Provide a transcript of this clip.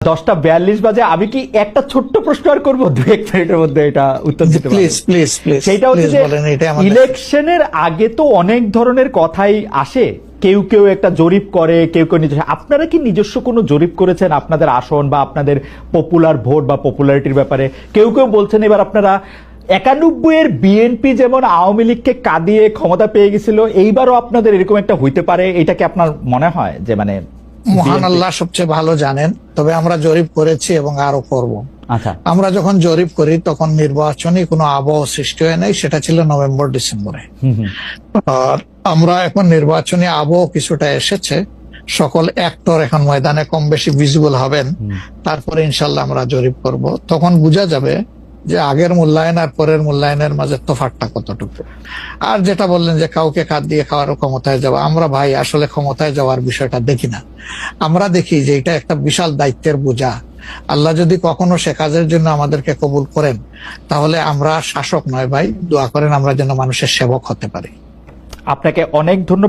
10:42 বাজে। আমি কি একটা ছোট্ট প্রশ্ন আর করবো 2-1 মিনিটের মধ্যে এটা উত্তর দিতে প্লিজ পারবো? প্লিজ প্লিজ সেটা হচ্ছে যে ইলেকশনের আগে তো অনেক ধরনের কথাই আসে, কেউ কেউ একটা জরিপ করে, কেউ কেউ নিজস্ব। আপনারা কি নিজস্ব কোনো জরিপ করেছেন আপনাদের আসন বা আপনাদের পপুলার ভোট বা পপুলারিটির ব্যাপারে? কেউ কেউ বলছেন এবার আপনারা 91-এর বিএনপি যেমন আওয়ামী লীগকে কাঁদিয়ে ক্ষমতা পেয়ে গেছিল, এইবারও আপনাদের এরকম একটা হইতে পারে, এটা কি আপনার মনে হয় যে মানে? মহান আল্লাহ সবচেয়ে ভালো জানেন, তবে আমরা জরিপ করেছি এবং আরো করব। আচ্ছা, আমরা যখন জরিপ করি তখন নির্বাচনী কোনো আবহ সৃষ্টি হয় নাই, সেটা ছিল নভেম্বর ডিসেম্বরে। আর আমরা এখন নির্বাচনী আবহ কিছুটা এসেছে, সকল অ্যাক্টর এখন ময়দানে কম বেশি ভিজিবল হবেন, তারপরে ইনশাল্লাহ আমরা জরিপ করব। তখন বোঝা যাবে যে আগের মূল্যায়ন আর পরের মূল্যায়নের মাঝে তফাৎটা কতটুকু। আর যেটা বললেন যে কাউকে কাঁদ দিয়ে খাওয়ার ক্ষমতায় যাওয়া, আমরা ভাই আসলে ক্ষমতায় যাওয়ার বিষয়টা দেখি না। আমরা দেখি যে এটা একটা বিশাল দায়িত্বের বোঝা। আল্লাহ যদি কখনো সে কাজের জন্য আমাদেরকে কবুল করেন, তাহলে আমরা শাসক নয় ভাই, দোয়া করেন আমরা যেন মানুষের সেবক হতে পারি। আপনাকে অনেক ধন্যবাদ।